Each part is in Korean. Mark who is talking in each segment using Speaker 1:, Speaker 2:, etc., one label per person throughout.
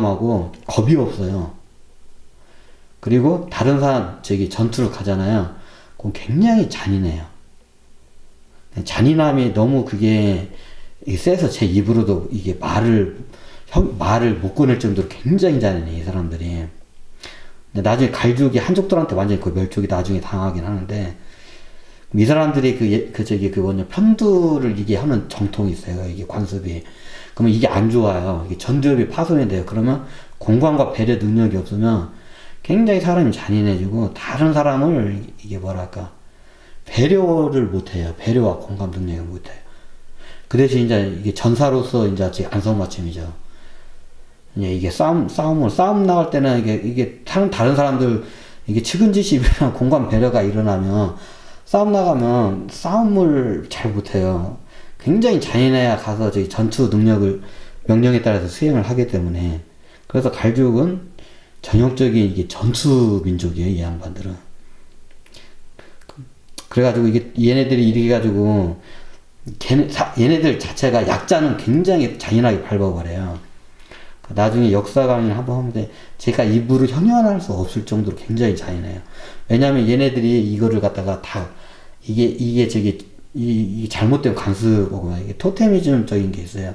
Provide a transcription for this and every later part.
Speaker 1: 하고 겁이 없어요. 그리고 다른 사람 전투를 가잖아요. 그럼 굉장히 잔인해요. 잔인함이 너무 그게 세서 제 입으로도 이게 말을 못 꺼낼 정도로 굉장히 잔인해 이 사람들이. 근데 나중에 갈죽이 한족들한테 완전히 그 멸족이 나중에 당하긴 하는데, 이 사람들이 편두를 이게 하는 정통이 있어요. 이게 관습이. 그러면 이게 안 좋아요. 이게 전두엽이 파손이 돼요. 그러면 공감과 배려 능력이 없으면 굉장히 사람이 잔인해지고, 다른 사람을 이게 뭐랄까 배려를 못해요. 배려와 공감 능력을 못해요. 그 대신 이제 이게 전사로서 이제 안성맞춤이죠. 이게 싸움 나갈 때는 이게 다른 사람들 이게 측은지심이랑 공감 배려가 일어나면 싸움 나가면 싸움을 잘 못해요. 굉장히 잔인해야 가서 전투 능력을 명령에 따라서 수행을 하기 때문에. 그래서 갈죽은 전형적인 이게 전투 민족이에요, 이 양반들은. 그래가지고 이게 얘네들이 이렇게 가지고 얘네들 자체가 약자는 굉장히 잔인하게 밟아버려요. 나중에 역사 강의를 한번 하는데 제가 입으로 형용할 수 없을 정도로 굉장히 잔인해요. 왜냐면 얘네들이 이거를 갖다가 다 이 잘못된 관습이고 이게 토테미즘적인 게 있어요.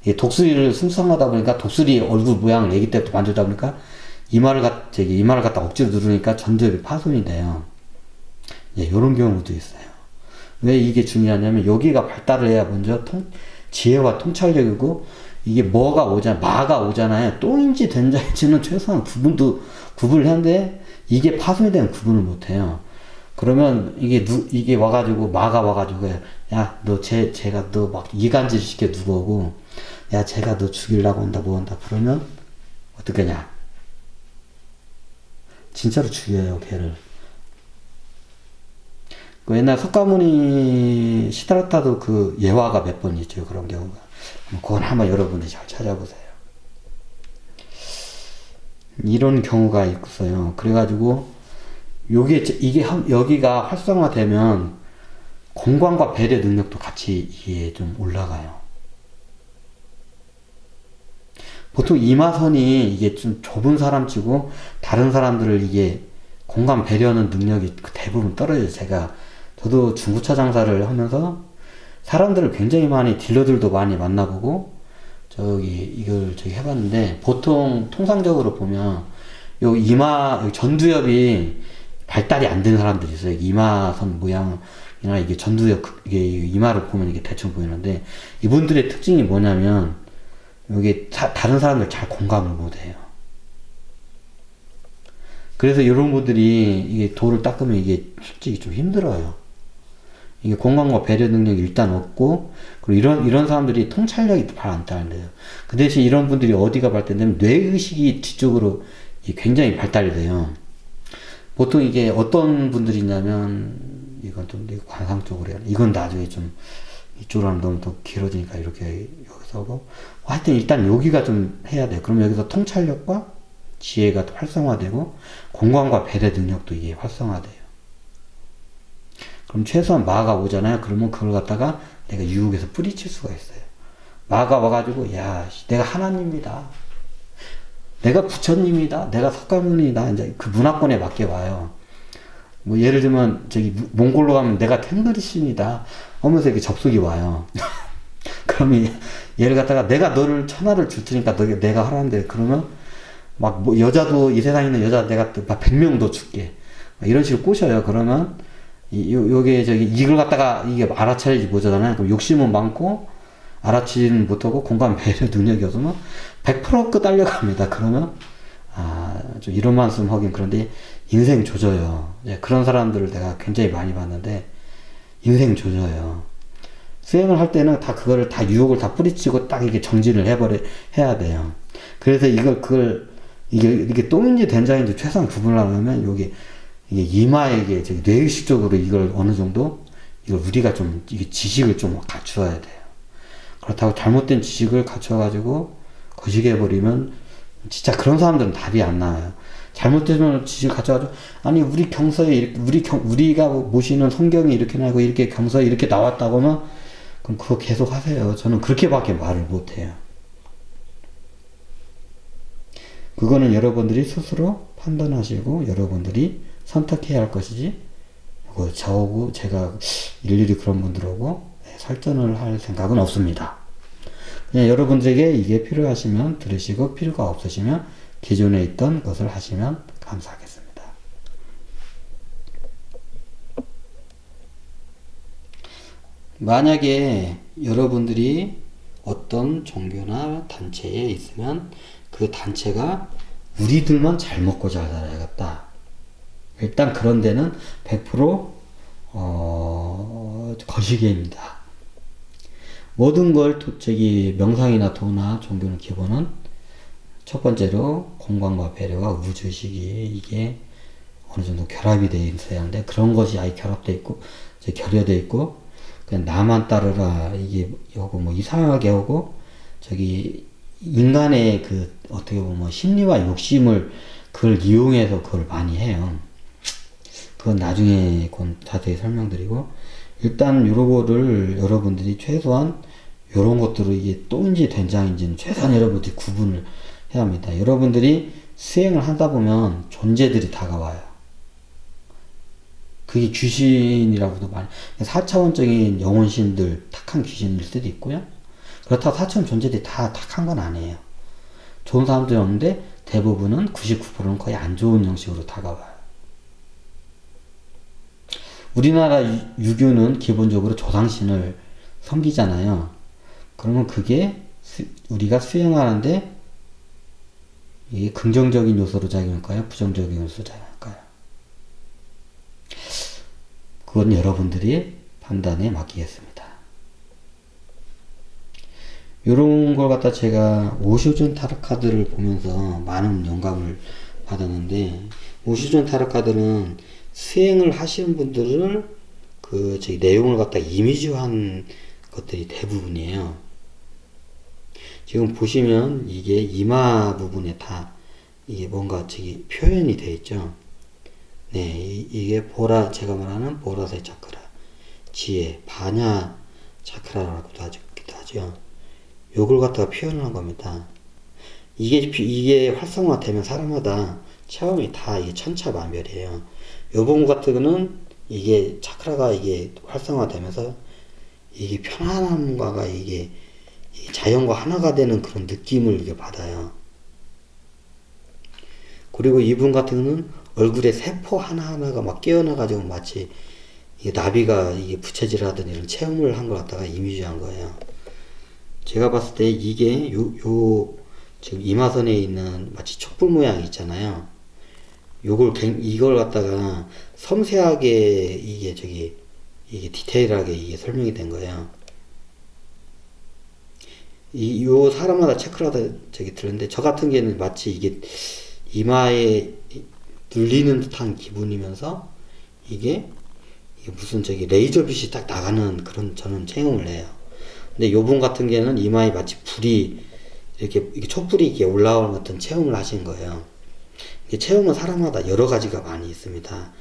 Speaker 1: 이게 독수리를 승성하다 보니까 독수리 얼굴 모양을 애기 때부터 만들다 보니까 이마를 갖다 억지로 누르니까 전두엽이 파손이 돼요. 예, 요런 경우도 있어요. 왜 이게 중요하냐면 여기가 발달을 해야 먼저 지혜와 통찰력이고, 이게 마가 오잖아요. 똥인지 된장인지는 최소한 구분을 하는데 이게 파손이 되면 구분을 못해요. 그러면 이게 와가지고 마가 와가지고 야 너 제가 너 막 이간질 시켜 누구고, 야 제가 너 죽이려고 한다 뭐 한다 그러면 어떡하냐, 진짜로 죽여요 걔를. 그 옛날 석가모니 시다라타도 그 예화가 몇 번 있죠. 그런 경우가. 그건 한번 여러분들이 잘 찾아보세요. 이런 경우가 있어요. 그래가지고 여기가 활성화되면 공감과 배려 능력도 같이 이게 좀 올라가요. 보통 이마선이 이게 좀 좁은 사람치고 다른 사람들을 이게 공감 배려하는 능력이 대부분 떨어져요. 저도 중고차 장사를 하면서 사람들을 굉장히 많이, 딜러들도 많이 만나보고 이걸 해봤는데, 보통 통상적으로 보면 여기 전두엽이 발달이 안 된 사람들이 있어요. 이마선 모양이나 이게 이게 이마를 보면 이게 대충 보이는데, 이분들의 특징이 뭐냐면 여기 다른 사람들 잘 공감을 못해요. 그래서 이런 분들이 이게 돌을 닦으면 이게 솔직히 좀 힘들어요. 이게 공감과 배려 능력이 일단 없고, 그리고 이런 사람들이 통찰력이 잘 안 따른대요. 그 대신 이런 분들이 어디가 발달되면 뇌의식이 뒤쪽으로 굉장히 발달이 돼요. 보통 이게 어떤 분들이 있냐면, 이건 좀 관상적으로 해야 돼. 이건 나중에 좀 이쪽으로 하면 너무 더 길어지니까 이렇게 여기서 하고, 하여튼 일단 여기가 좀 해야 돼요. 그럼 여기서 통찰력과 지혜가 활성화되고 공감과 배려 능력도 이게 활성화돼요. 그럼 최소한 마가 오잖아요. 그러면 그걸 갖다가 내가 유혹해서 뿌리칠 수가 있어요. 마가 와가지고 야 내가 하나님이다, 내가 부처님이다, 내가 석가모니다, 이제 그 문화권에 맞게 와요. 뭐 예를 들면 몽골로 가면 내가 탱그리신이다 하면서 이렇게 접속이 와요. 그러면 얘를 갖다가 내가 너를 천하를 줄 테니까 내가 하라는데, 그러면 막 뭐 여자도, 이 세상에 있는 여자 내가 막 100명도 줄게 이런 식으로 꼬셔요. 그러면 이걸 갖다가 이게 알아차리지 못하잖아요. 그럼 욕심은 많고 알아차리는 못하고 공감 배려 능력이 없으면 100% 끄달려갑니다. 그러면 좀 이런 말씀 하긴 그런데 인생 조져요. 그런 사람들을 내가 굉장히 많이 봤는데 인생 조져요. 수행을 할 때는 다 그거를 다 유혹을 다 뿌리치고 딱 이게 정진을 해야 돼요. 그래서 이게 똥인지 된장인지 최소한 구분하려면 이게 이마에 뇌의식적으로 이걸 어느 정도 우리가 이게 지식을 좀 갖추어야 돼요. 그렇다고 잘못된 지식을 갖춰가지고 거짓해버리면 진짜 그런 사람들은 답이 안 나와요. 잘못된 지식을 갖춰가지고 아니 우리 경서에 우리가 모시는 성경이 이렇게 나고 이렇게 경서에 이렇게 나왔다고 하면 그럼 그거 계속 하세요. 저는 그렇게밖에 말을 못해요. 그거는 여러분들이 스스로 판단하시고 여러분들이 선택해야 할 것이지, 저하고 제가 일일이 그런 분들하고 설전을 할 생각은 없습니다. 그냥 여러분들에게 이게 필요하시면 들으시고, 필요가 없으시면 기존에 있던 것을 하시면 감사하겠습니다. 만약에 여러분들이 어떤 종교나 단체에 있으면 그 단체가 우리들만 잘 먹고 잘 살아야겠다. 일단 그런 데는 100% 거시기입니다. 모든 걸 명상이나 도나 종교는 기본은 첫 번째로 공간과 배려와 우주의식이 이게 어느 정도 결합이 되어 있어야 하는데, 그런 것이 아예 결합되어 있고 결여되어 있고 그냥 나만 따르라 이게 요거 뭐 이상하게 하고, 인간의 어떻게 보면 심리와 욕심을 그걸 이용해서 그걸 많이 해요. 그건 나중에 자세히 설명드리고, 일단 요거를 여러분들이 최소한 요런 것들을 이게 똥인지 된장인지는 최소한 여러분들이 구분을 해야 합니다. 여러분들이 수행을 하다 보면 존재들이 다가와요. 그게 귀신이라고도 많이, 4차원적인 영혼신들, 탁한 귀신일 수도 있고요. 그렇다고 4차원 존재들이 다 탁한 건 아니에요. 좋은 사람들이 없는데 대부분은 99%는 거의 안 좋은 형식으로 다가와요. 우리나라 유교는 기본적으로 조상신을 섬기잖아요. 그러면 그게 우리가 수행하는데 이게 긍정적인 요소로 작용할까요? 부정적인 요소로 작용할까요? 그건 여러분들이 판단에 맡기겠습니다. 요런 걸 갖다 제가 오쇼준 타로 카드를 보면서 많은 영감을 받았는데, 오쇼준 타로 카드는 수행을 하시는 분들을 내용을 갖다 이미지화한 것들이 대부분이에요. 지금 보시면 이게 이마 부분에 다 이게 뭔가 표현이 되어 있죠. 네, 이게 제가 말하는 보라색 차크라, 지혜, 바냐 차크라라고도 하죠. 요걸 갖다가 표현을 한 겁니다. 이게 활성화되면 사람마다 체험이 다 이게 천차만별이에요. 요 부분 같은 거는 이게 차크라가 이게 활성화되면서 이게 편안함과 이게 자연과 하나가 되는 그런 느낌을 이게 받아요. 그리고 이분 같은 거는 얼굴에 세포 하나하나가 막 깨어나가지고 마치 이게 나비가 이게 부채질하던 이런 체험을 한 걸 갖다가 이미지한 거예요. 제가 봤을 때 이게 지금 이마선에 있는 마치 촛불 모양 있잖아요. 이걸 갖다가 섬세하게 이게 디테일하게 이게 설명이 된 거예요. 요 사람마다 체크라다 들었는데, 저 같은 경우는 마치 이게 이마에 눌리는 듯한 기분이면서 이게 무슨 레이저빛이 딱 나가는 그런 저는 체험을 해요. 근데 요분 같은 경우는 이마에 마치 불이 이렇게 촛불이 이렇게 올라오는 어떤 체험을 하신 거예요. 체험은 사람마다 여러 가지가 많이 있습니다.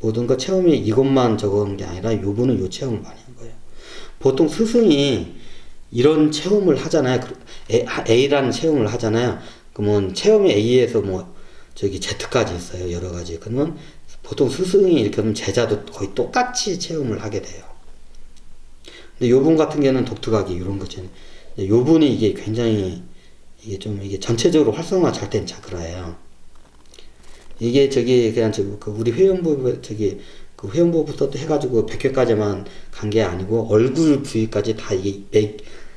Speaker 1: 모든 거 체험이 이것만 적은 게 아니라 요분은 요 체험을 많이 한 거예요. 보통 스승이 이런 체험을 하잖아요. A라는 체험을 하잖아요. 그러면 체험이 A에서 Z까지 있어요. 여러 가지. 그러면 보통 스승이 이렇게 하면 제자도 거의 똑같이 체험을 하게 돼요. 근데 요분 같은 경우는 독특하게 이런 거죠. 요분이 이게 굉장히 이게 전체적으로 활성화 잘 된 차크라예요. 이게 그냥 우리 회원부부터 해가지고 100회까지만 간 게 아니고 얼굴 부위까지 다 이게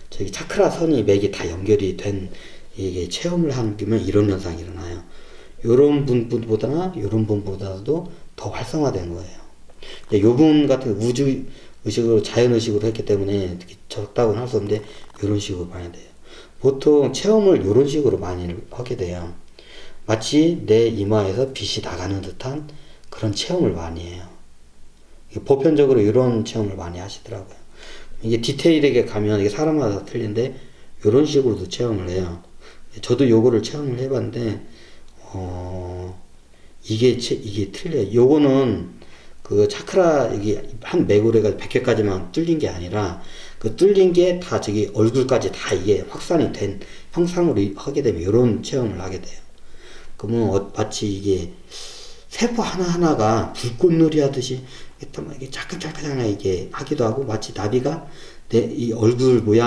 Speaker 1: 차크라 선이 맥이 다 연결이 된 이게 체험을 하는 이런 현상이 일어나요. 요런 요런 분보다도 더 활성화된 거예요. 근데 요분 같은 우주 의식으로 자연 의식으로 했기 때문에 적다고는 할 수 없는데 요런 식으로 많이 돼요. 보통 체험을 요런 식으로 많이 하게 돼요. 마치 내 이마에서 빛이 나가는 듯한 그런 체험을 많이 해요. 보편적으로 이런 체험을 많이 하시더라고요. 이게 디테일하게 가면 이게 사람마다 틀린데 이런 식으로도 체험을 해요. 저도 요거를 체험을 해봤는데 이게 틀려요. 요거는 그 차크라 이게 한 매골에가 100개까지만 뚫린 게 아니라 그 뚫린 게 다 얼굴까지 다 이게 확산이 된 형상으로 하게 되면 이런 체험을 하게 돼요. 그러면 마치 이게 세포 하나하나가 불꽃놀이 하듯이 이게 짝짝짝짝 이게 하기도 하고, 마치 나비가 내 이 얼굴 모양